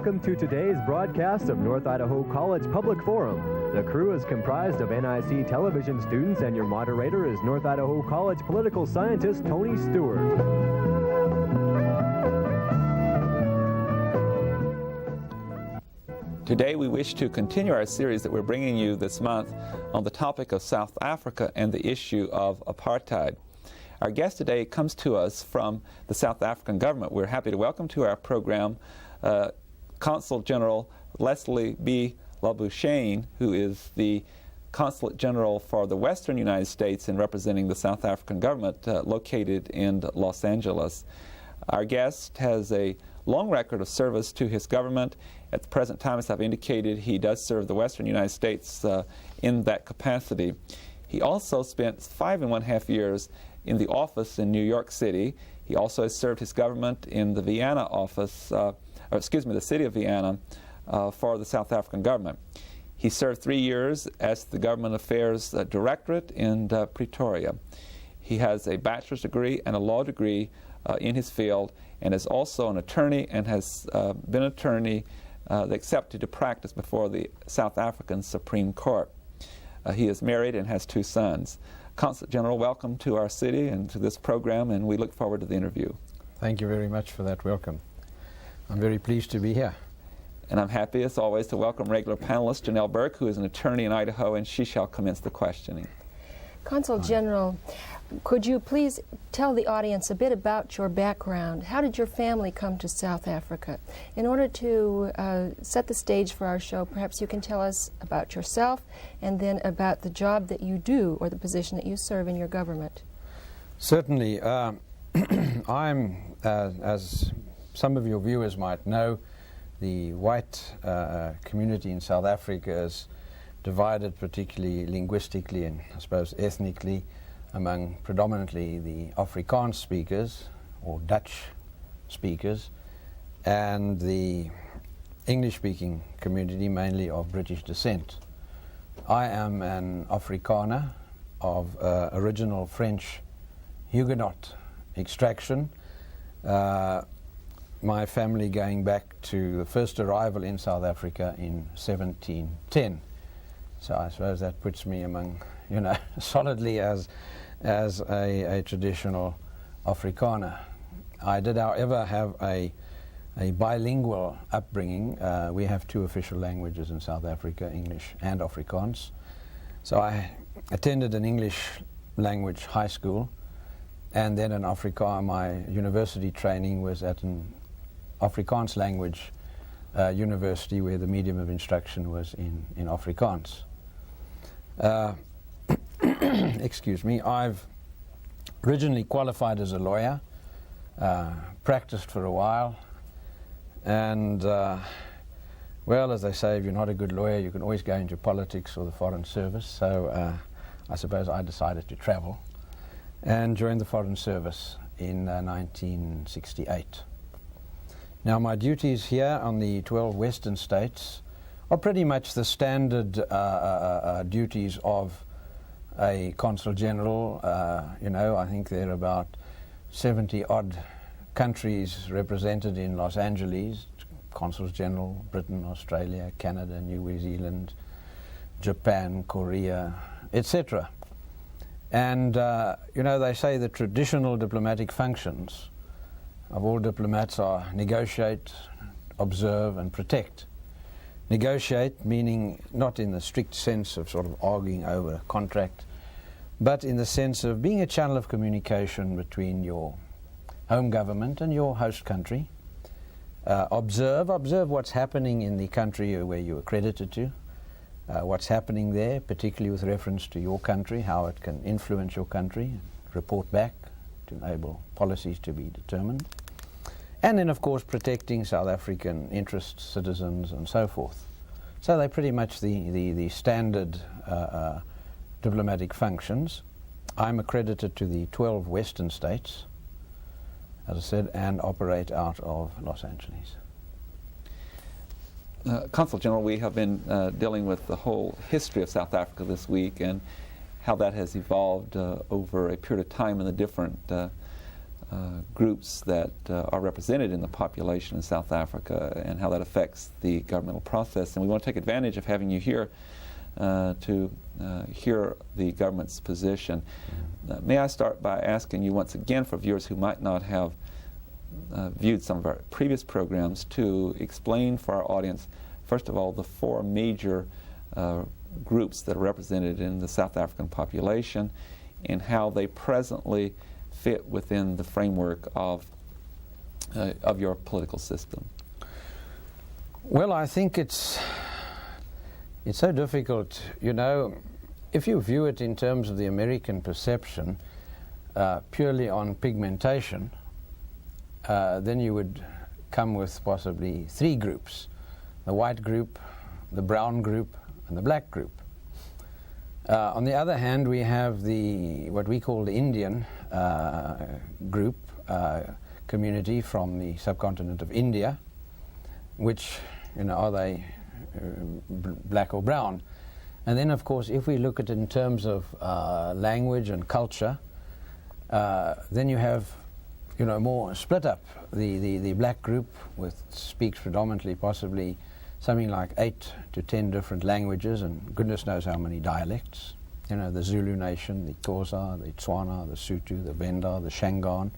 Welcome to today's broadcast of North Idaho College Public Forum. The crew is comprised of NIC television students, and your moderator is North Idaho College political scientist Tony Stewart. Today we wish to continue our series that we're bringing you this month on the topic of South Africa and the issue of apartheid. Our guest today comes to us from the South African government. We're happy to welcome to our program Consul General Leslie B. Labuschagne, who is the Consulate General for the Western United States and representing the South African government located in Los Angeles. Our guest has a long record of service to his government. At the present time, as I've indicated, he does serve the Western United States in that capacity. He also spent 5.5 years in the office in New York City. He also has served his government in the Vienna office, the city of Vienna, for the South African government. He served 3 years as the Government Affairs Directorate in Pretoria. He has a bachelor's degree and a law degree in his field, and is also an attorney and has been an attorney accepted to practice before the South African Supreme Court. He is married and has 2 sons. Consul General, welcome to our city and to this program, and we look forward to the interview. Thank you very much for that welcome. I'm very pleased to be here. And I'm happy, as always, to welcome regular panelist Janelle Burke, who is an attorney in Idaho, and she shall commence the questioning. Consul General, could you please tell the audience a bit about your background? How did your family come to South Africa? In order to set the stage for our show, perhaps you can tell us about yourself and then about the job that you do or the position that you serve in your government. Certainly. I'm, as some of your viewers might know, the white community in South Africa is divided particularly linguistically and I suppose ethnically among predominantly the Afrikaans speakers or Dutch speakers and the English-speaking community, mainly of British descent. I am an Afrikaner of original French Huguenot extraction. My family going back to the first arrival in South Africa in 1710. So I suppose that puts me among, solidly as a traditional Afrikaner. I did, however, have a bilingual upbringing. We have 2 official languages in South Africa, English and Afrikaans. So I attended an English language high school, and then an Afrikaans. My university training was at an Afrikaans language university where the medium of instruction was in Afrikaans. Excuse me, I've originally qualified as a lawyer, practiced for a while, and well, as they say, if you're not a good lawyer, you can always go into politics or the Foreign Service, so I suppose I decided to travel and joined the Foreign Service in 1968. Now, my duties here on the 12 Western states are pretty much the standard duties of a Consul General. I think there are about 70-odd countries represented in Los Angeles, Consuls General, Britain, Australia, Canada, New Zealand, Japan, Korea, etc. And, they say the traditional diplomatic functions of all diplomats are negotiate, observe, and protect. Negotiate, meaning not in the strict sense of sort of arguing over a contract, but in the sense of being a channel of communication between your home government and your host country. Observe what's happening in the country where you're accredited to, what's happening there, particularly with reference to your country, how it can influence your country, report back to enable policies to be determined. And then, of course, protecting South African interests, citizens, and so forth. So they're pretty much the standard diplomatic functions. I'm accredited to the 12 Western states, as I said, and operate out of Los Angeles. Consul General, we have been dealing with the whole history of South Africa this week and how that has evolved over a period of time in the different groups that are represented in the population in South Africa and how that affects the governmental process. And we want to take advantage of having you here to hear the government's position. May I start by asking you once again, for viewers who might not have viewed some of our previous programs, to explain for our audience, first of all, the four major groups that are represented in the South African population and how they presently fit within the framework of your political system. Well, I think it's so difficult, you know, if you view it in terms of the American perception, purely on pigmentation, then you would come with possibly three groups: the white group, the brown group, and the black group. On the other hand, we have what we call the Indian group, community from the subcontinent of India, which, you know, are they black or brown? And then, of course, if we look at it in terms of language and culture, then you have, you know, more split up. The black group speaks predominantly, possibly something like 8 to 10 different languages, and goodness knows how many dialects. You know, the Zulu nation, the Xhosa, the Tswana, the Sotho, the Venda, the Shangaan.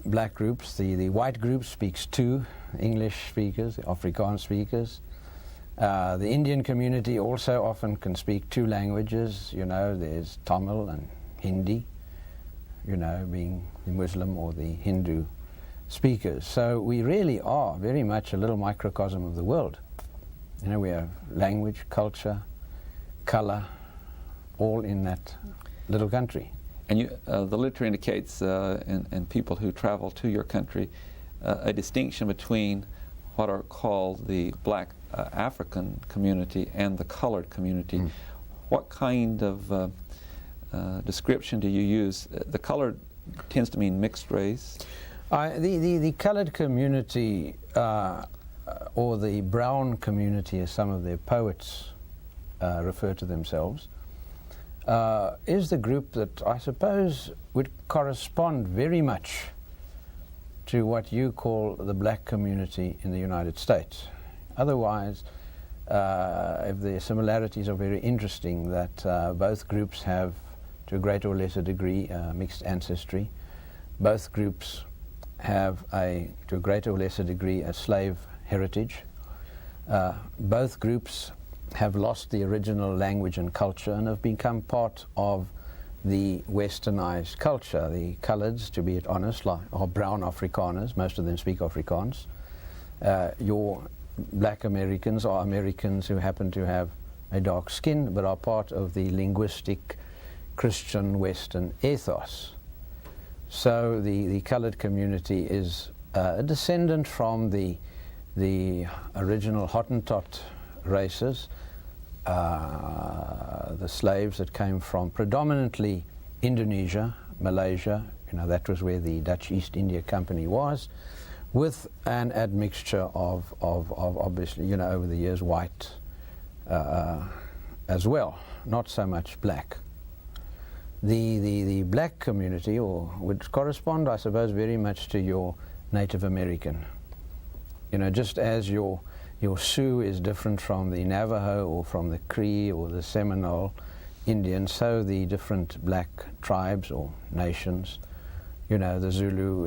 Black groups, the white group speaks 2 English speakers, the Afrikaans speakers. The Indian community also often can speak 2 languages. You know, there's Tamil and Hindi, you know, being the Muslim or the Hindu speakers. So we really are very much a little microcosm of the world. You know, we have language, culture, color, all in that little country. And the literature indicates, in people who travel to your country, a distinction between what are called the black African community and the colored community. What kind of description do you use? The colored tends to mean mixed race. The colored community, or the brown community, as some of their poets refer to themselves, is the group that I suppose would correspond very much to what you call the black community in the United States. Otherwise, if the similarities are very interesting, that both groups have, to a greater or lesser degree, mixed ancestry. Both groups have, to a greater or lesser degree, a slave heritage. Both groups have lost the original language and culture and have become part of the westernized culture. The coloureds, to be honest, are brown Afrikaners. Most of them speak Afrikaans. Your black Americans are Americans who happen to have a dark skin but are part of the linguistic Christian Western ethos. So the coloured community is a descendant from the original Hottentot races, the slaves that came from predominantly Indonesia, Malaysia. You know, that was where the Dutch East India Company was, with an admixture of obviously, you know, over the years, white as well, not so much black. The black community would correspond, I suppose, very much to your Native American. You know, just as your Sioux is different from the Navajo or from the Cree or the Seminole Indian, so the different black tribes or nations, you know, the Zulu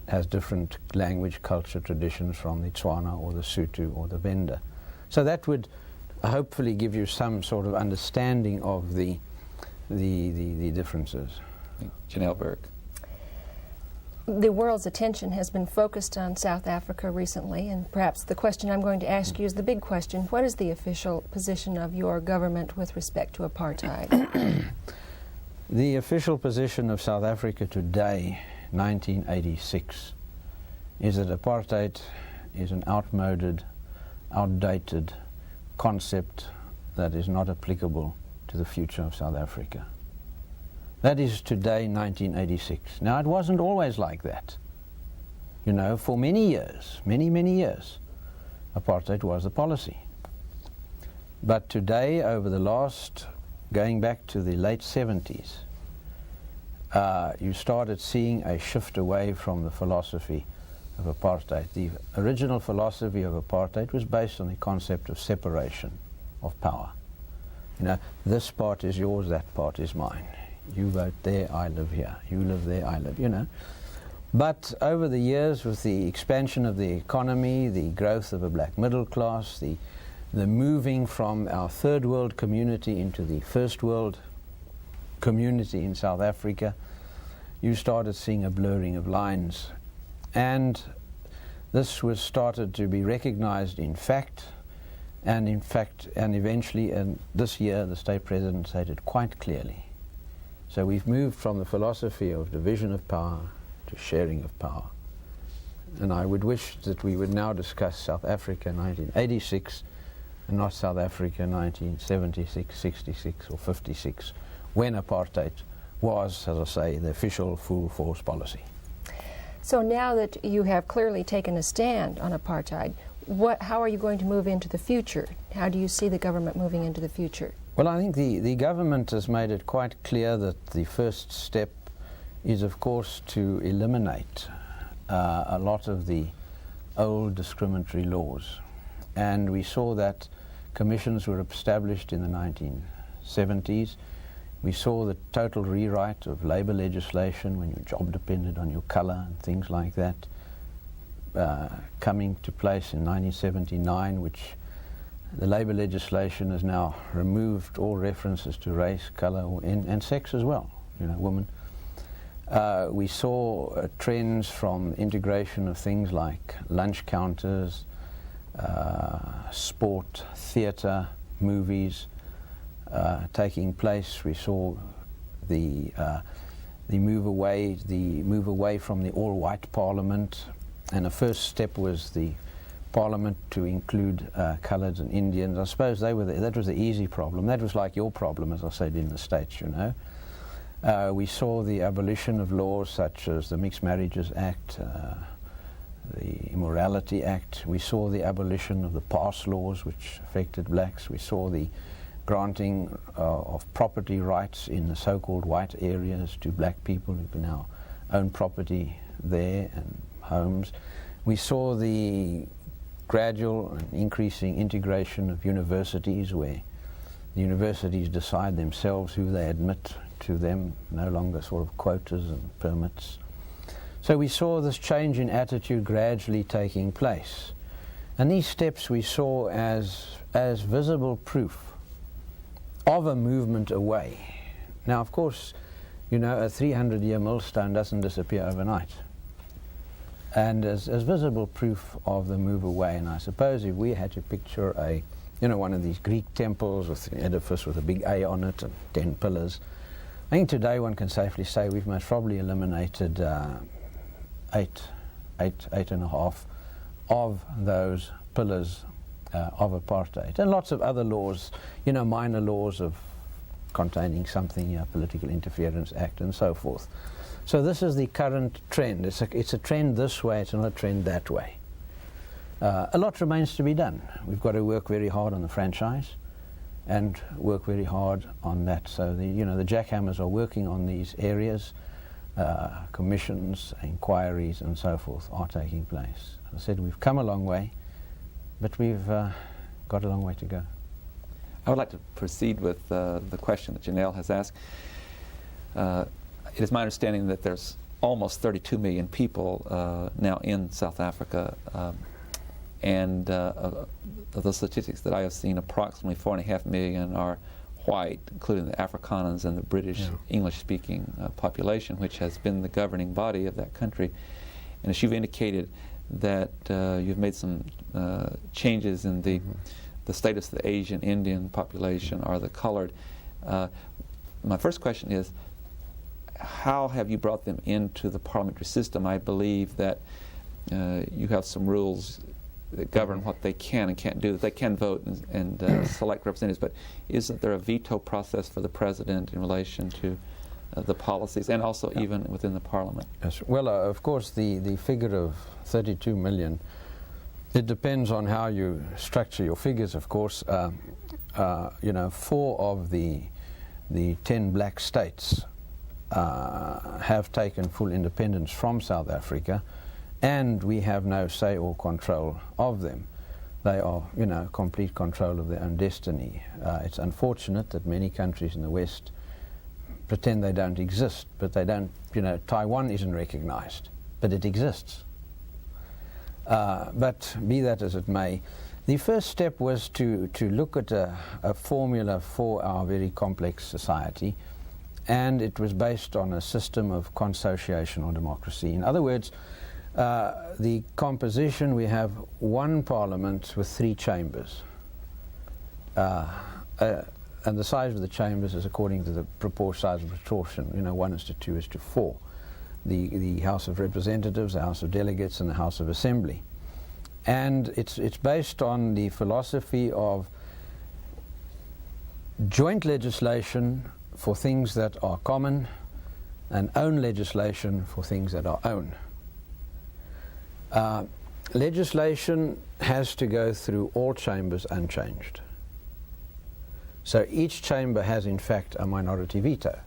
has different language, culture, traditions from the Tswana or the Sotho or the Venda. So that would hopefully give you some sort of understanding of the differences. Janelle Burke. The world's attention has been focused on South Africa recently, and perhaps the question I'm going to ask you is the big question. What is the official position of your government with respect to apartheid? The official position of South Africa today, 1986, is that apartheid is an outmoded, outdated concept that is not applicable to the future of South Africa. That is today, 1986. Now, it wasn't always like that. You know, for many years, many years, apartheid was the policy. But today, over the last, going back to the late 70s, you started seeing a shift away from the philosophy of apartheid. The original philosophy of apartheid was based on the concept of separation of power. You know, this part is yours, that part is mine. You vote there, I live here. You live there, I live, you know. But over the years, with the expansion of the economy, the growth of a black middle class, the moving from our third world community into the first world community in South Africa, you started seeing a blurring of lines. And this was started to be recognized in fact, and eventually, and this year, the state president stated quite clearly. So we've moved from the philosophy of division of power to sharing of power. And I would wish that we would now discuss South Africa 1986 and not South Africa 1976, 66 or 56, when apartheid was, as I say, the official full force policy. So now that you have clearly taken a stand on apartheid, how are you going to move into the future? How do you see the government moving into the future? Well, I think the government has made it quite clear that the first step is, of course, to eliminate a lot of the old discriminatory laws. And we saw that commissions were established in the 1970s. We saw the total rewrite of labor legislation when your job depended on your color and things like that coming to place in 1979, which the labor legislation has now removed all references to race, color, and sex as well, you know, women. We saw trends from integration of things like lunch counters, sport, theatre, movies taking place. We saw the move away from the all-white parliament, and the first step was the parliament to include coloureds and Indians. I suppose that was the easy problem. That was like your problem, as I said, in the States, you know. We saw the abolition of laws such as the Mixed Marriages Act, the Immorality Act. We saw the abolition of the pass laws which affected blacks. We saw the granting of property rights in the so-called white areas to black people who can now own property there and homes. We saw the gradual and increasing integration of universities, where the universities decide themselves who they admit to them, no longer sort of quotas and permits. So we saw this change in attitude gradually taking place. And these steps we saw as visible proof of a movement away. Now, of course, you know, a 300-year millstone doesn't disappear overnight. And as visible proof of the move away, and I suppose if we had to picture one of these Greek temples with an edifice with a big A on it and 10 pillars, I think today one can safely say we've most probably eliminated eight and a half of those pillars of apartheid, and lots of other laws, you know, minor laws of containing something, you know, Political Interference Act and so forth. So this is the current trend. It's a trend this way, it's not a trend that way. A lot remains to be done. We've got to work very hard on the franchise and work very hard on that. So the jackhammers are working on these areas. Commissions, inquiries and so forth are taking place. As I said, we've come a long way, but we've got a long way to go. I would like to proceed with the question that Janelle has asked. It is my understanding that there's almost 32 million people now in South Africa, and of the statistics that I have seen, approximately 4.5 million are white, including the Afrikaners and the British English-speaking population, which has been the governing body of that country. And as you've indicated, that you've made some changes in the status of the Asian Indian population or the colored. My first question is, how have you brought them into the parliamentary system? I believe that you have some rules that govern what they can and can't do, that they can vote and select representatives, but isn't there a veto process for the president in relation to the policies and also even within the parliament? Yes. Well, of course, the figure of 32 million, it depends on how you structure your figures, of course. 4 of the 10 black states have taken full independence from South Africa, and we have no say or control of them. They are, complete control of their own destiny. It's unfortunate that many countries in the West pretend they don't exist, but they don't, Taiwan isn't recognized, but it exists. But be that as it may, the first step was to look at a formula for our very complex society, and it was based on a system of consociation or democracy. In other words, the composition, we have one parliament with 3 chambers. And the size of the chambers is according to the size of proportion, 1:2:4. The House of Representatives, the House of Delegates, and the House of Assembly. And it's based on the philosophy of joint legislation for things that are common and own legislation for things that are own. Legislation has to go through all chambers unchanged. So each chamber has, in fact, a minority veto.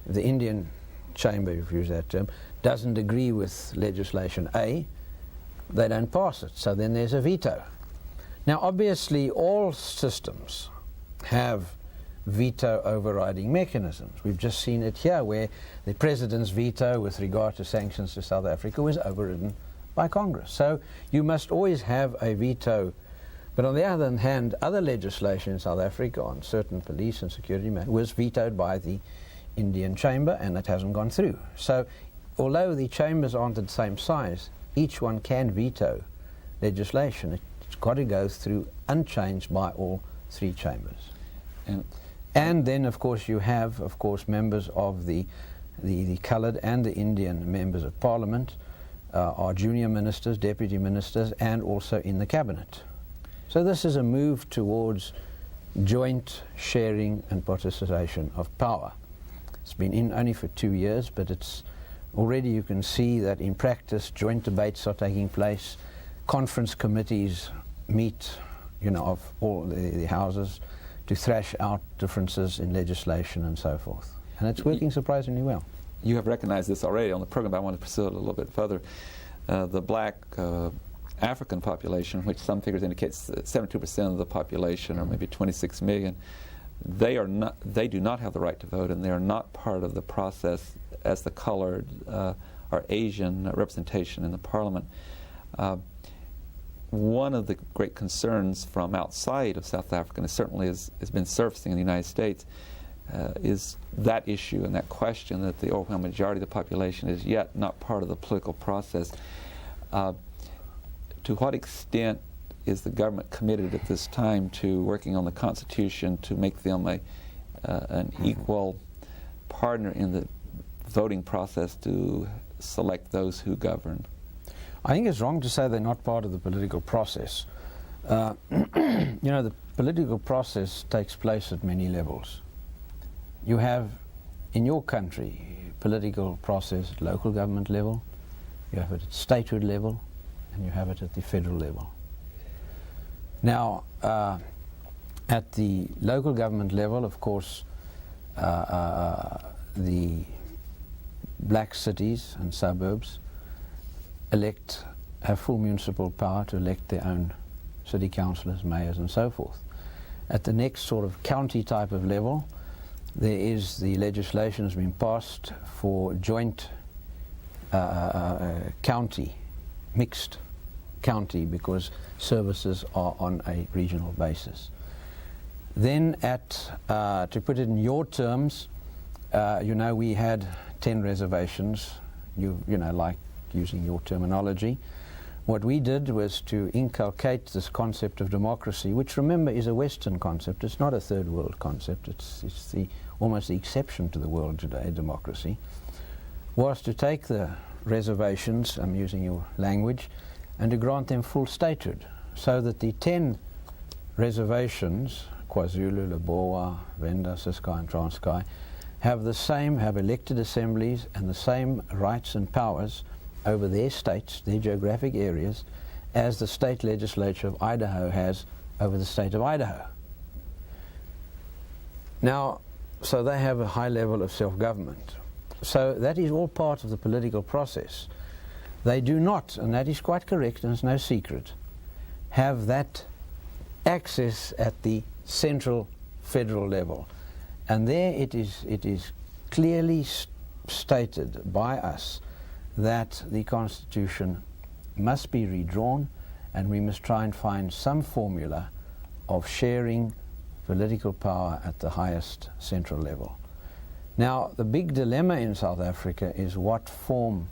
The Indian chamber, if you use that term, doesn't agree with legislation A, they don't pass it. So then there's a veto. Now, obviously, all systems have veto overriding mechanisms. We've just seen it here, where the president's veto with regard to sanctions to South Africa was overridden by Congress. So you must always have a veto. But on the other hand, other legislation in South Africa on certain police and security matters was vetoed by the Indian chamber, and it hasn't gone through. So although the chambers aren't the same size, each one can veto legislation. It's got to go through unchanged by all 3 chambers. And then, of course, you have, members of the coloured and the Indian members of Parliament, are junior ministers, deputy ministers, and also in the cabinet. So this is a move towards joint sharing and participation of power. It's been in only for 2 years, but it's already, you can see that in practice joint debates are taking place. Conference committees meet, of all the houses to thrash out differences in legislation and so forth. And it's working surprisingly well. You have recognized this already on the program, but I want to pursue it a little bit further. The black African population, which some figures indicate 72% of the population, or maybe 26 million, they do not have the right to vote, and they are not part of the process as the colored or Asian representation in the parliament. One of the great concerns from outside of South Africa, and it certainly has been surfacing in the United States, is that issue and that question that the overwhelming majority of the population is yet not part of the political process. To what extent is the government committed at this time to working on the Constitution to make them an equal partner in the voting process to select those who govern? I think it's wrong to say they're not part of the political process. The political process takes place at many levels. You have, in your country, political process at local government level, you have it at statehood level, and you have it at the federal level. Now, at the local government level, of course, the black cities and suburbs have full municipal power to elect their own city councillors, mayors, and so forth. At the next sort of county type of level, there is the legislation has been passed for joint county, mixed county, because services are on a regional basis. Then to put it in your terms, we had 10 reservations, like using your terminology. What we did was to inculcate this concept of democracy, which, remember, is a Western concept. It's not a third world concept. It's almost the exception to the world today, democracy, was to take the reservations, I'm using your language, and to grant them full statehood, so that the 10 reservations, KwaZulu, Lebowa, Venda, Ciskei, and Transkei, have elected assemblies and the same rights and powers over their states, their geographic areas, as the state legislature of Idaho has over the state of Idaho. Now, so they have a high level of self-government. So that is all part of the political process. They do not, and that is quite correct and it's no secret, have that access at the central federal level. And there it is clearly stated by us that the Constitution must be redrawn, and we must try and find some formula of sharing political power at the highest central level. Now, the big dilemma in South Africa is what form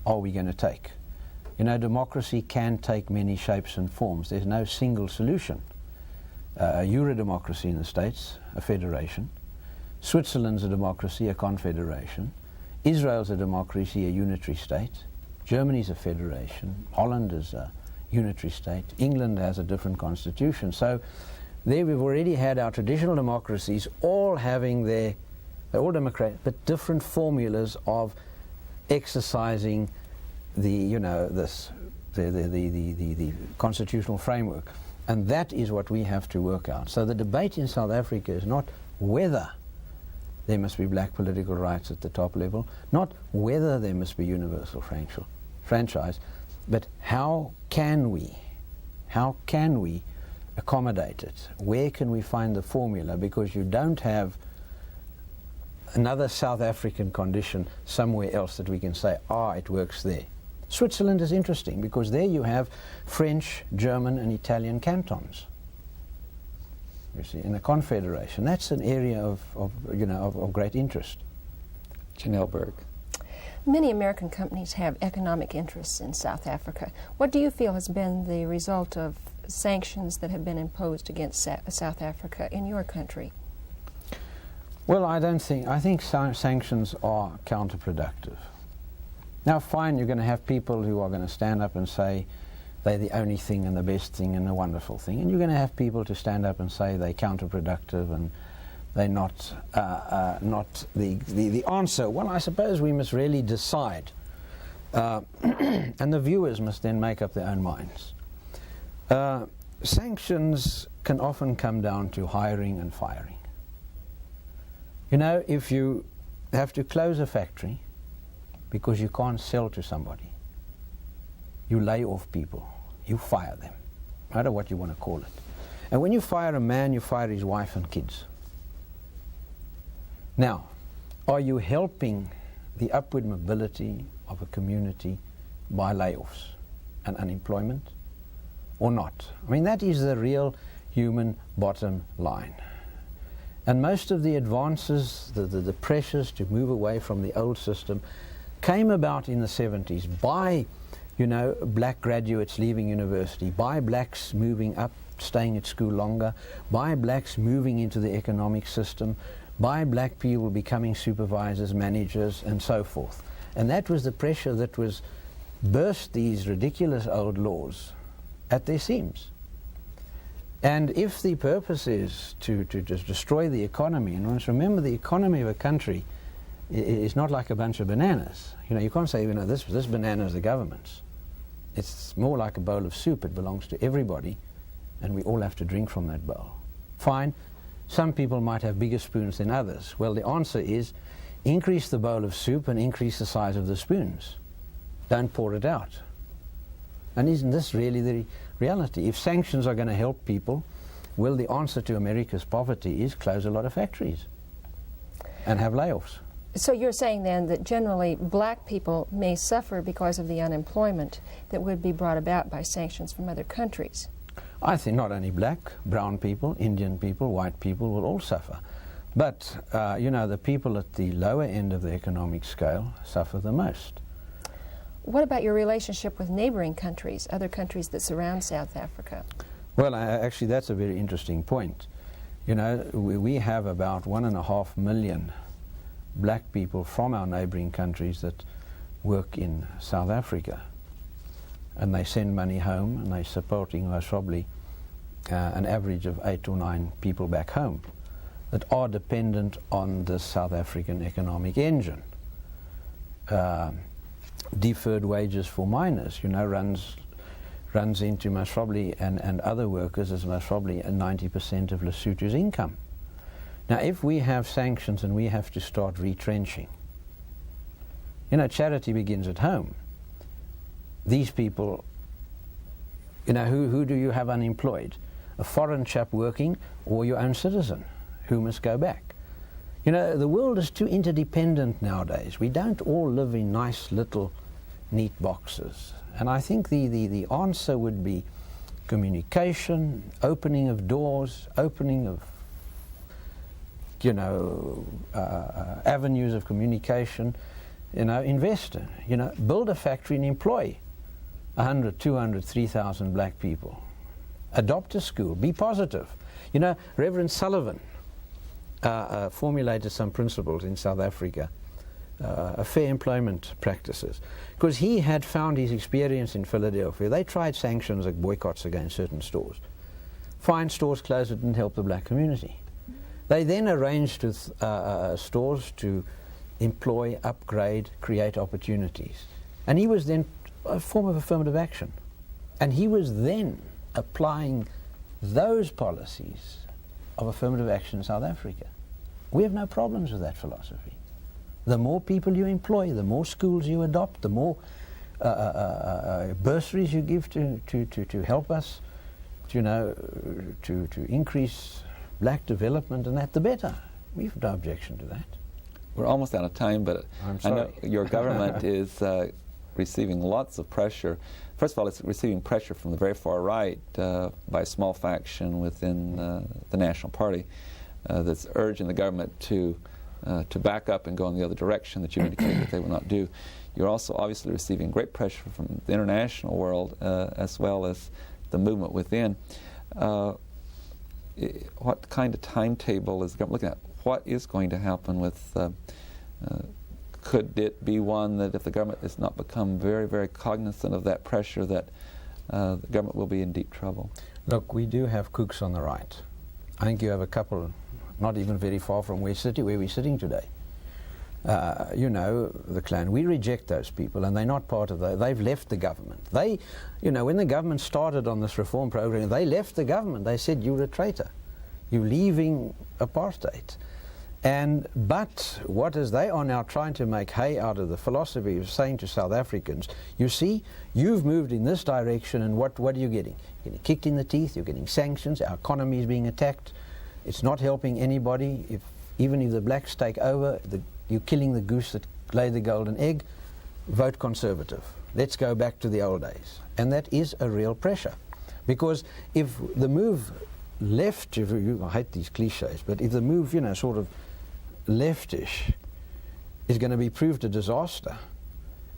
are we going to take? You know, democracy can take many shapes and forms. There's no single solution. A Eurodemocracy in the States, a federation. Switzerland's a democracy, a confederation. Israel's a democracy, a unitary state. Germany's a federation. Holland is a unitary state. England has a different constitution. So there we've already had our traditional democracies all having they're all democratic, but different formulas of exercising the constitutional framework. And that is what we have to work out. So the debate in South Africa is not whether there must be black political rights at the top level, not whether there must be universal franchise, but how can we accommodate it? Where can we find the formula? Because you don't have another South African condition somewhere else that we can say, it works there. Switzerland is interesting because there you have French, German and Italian cantons. You see, in a confederation. That's an area of great interest. Janelle Burke. Many American companies have economic interests in South Africa. What do you feel has been the result of sanctions that have been imposed against South Africa in your country? Well, I think sanctions are counterproductive. Now, fine, you're going to have people who are going to stand up and say they're the only thing and the best thing and the wonderful thing. And you're going to have people to stand up and say they're counterproductive and they're not the answer. Well, I suppose we must really decide. And the viewers must then make up their own minds. Sanctions can often come down to hiring and firing. You know, if you have to close a factory because you can't sell to somebody, you lay off people, you fire them, no matter what you want to call it. And when you fire a man, you fire his wife and kids. Now, are you helping the upward mobility of a community by layoffs and unemployment or not? I mean, that is the real human bottom line. And most of the advances, the pressures to move away from the old system came about in the 70s by, black graduates leaving university, by blacks moving up, staying at school longer, by blacks moving into the economic system, by black people becoming supervisors, managers, and so forth. And that was the pressure that was burst these ridiculous old laws at their seams. And if the purpose is to just destroy the economy, and once remember the economy of a country is not like a bunch of bananas. You can't say, this banana is the government's. It's more like a bowl of soup. It belongs to everybody, and we all have to drink from that bowl. Fine, some people might have bigger spoons than others. Well, the answer is increase the bowl of soup and increase the size of the spoons. Don't pour it out. And isn't this really the reality? If sanctions are going to help people, well, the answer to America's poverty is close a lot of factories and have layoffs. So you're saying then that generally black people may suffer because of the unemployment that would be brought about by sanctions from other countries? I think not only black, brown people, Indian people, white people will all suffer. But, the people at the lower end of the economic scale suffer the most. What about your relationship with neighboring countries, other countries that surround South Africa? Well, actually, that's a very interesting point. We have about 1.5 million black people from our neighboring countries that work in South Africa. And they send money home, and they're supporting most probably an average of 8 or 9 people back home that are dependent on the South African economic engine. Deferred wages for miners, runs into most probably, and other workers as most probably 90% of Lesotho's income. Now, if we have sanctions and we have to start retrenching, You know, charity begins at home. These people, you know, who do you have unemployed? A foreign chap working or your own citizen who must go back? You know, the world is too interdependent nowadays. We don't all live in nice little neat boxes. And I think the answer would be communication, opening of doors, opening of, you know, avenues of communication. You know, invest, you know, build a factory and employ 100, 200, 3,000 black people. Adopt a school, be positive. You know, Reverend Sullivan formulated some principles in South Africa, fair employment practices, because he had found his experience in Philadelphia. They tried sanctions like boycotts against certain stores. Fine stores closed, it didn't help the black community. They then arranged with stores to employ, upgrade, create opportunities. And he was then a form of affirmative action. And he was then applying those policies of affirmative action in South Africa. We have no problems with that philosophy. The more people you employ, the more schools you adopt, the more bursaries you give to help us, you know, to increase black development, and that, the better. We have no objection to that. We're almost out of time, but I know your government is receiving lots of pressure. First of all, it's receiving pressure from the very far right by a small faction within the National Party that's urging the government to back up and go in the other direction that you indicated that they will not do. You're also obviously receiving great pressure from the international world as well as the movement within. What kind of timetable is the government looking at? What is going to happen with, could it be one that if the government has not become very, very cognizant of that pressure, that the government will be in deep trouble? Look, we do have kooks on the right. I think you have a couple, not even very far from where we're sitting today. You know, the Klan, we reject those people, and they're not part of they've left the government. They, you know, when the government started on this reform program, they left the government. They said, you're a traitor. You're leaving apartheid. But what is they are now trying to make hay out of the philosophy of saying to South Africans, you see, you've moved in this direction, and what are you getting? You're getting kicked in the teeth, you're getting sanctions, our economy is being attacked. It's not helping anybody. Even if the blacks take over, you're killing the goose that laid the golden egg. Vote Conservative. Let's go back to the old days. And that is a real pressure. Because if the move left, I hate these cliches, but if the move, you know, sort of leftish is going to be proved a disaster,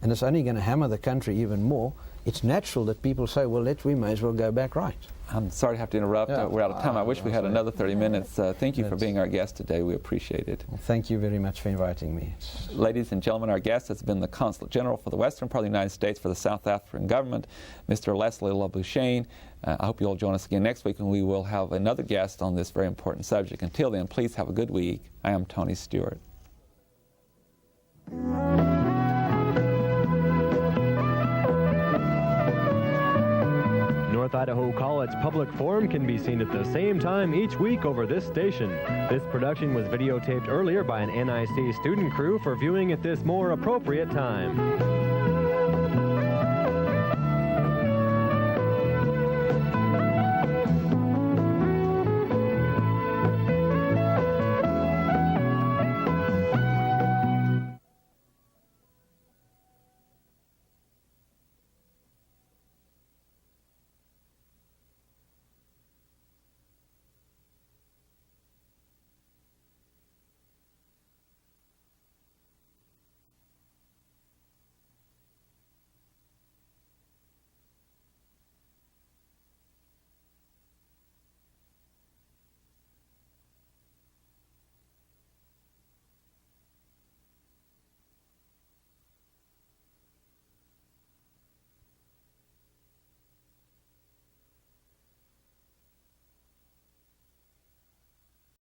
and it's only going to hammer the country even more, it's natural that people say, well, we may as well go back right. I'm sorry to have to interrupt. Yeah. We're out of time. I wish we had another 30 minutes. Thank you for being our guest today. We appreciate it. Well, thank you very much for inviting me. Ladies and gentlemen, our guest has been the Consulate General for the Western part of the United States for the South African government, Mr. Leslie Labuschagne. I hope you all join us again next week, and we will have another guest on this very important subject. Until then, please have a good week. I am Tony Stewart. North Idaho College Public Forum can be seen at the same time each week over this station. This production was videotaped earlier by an NIC student crew for viewing at this more appropriate time.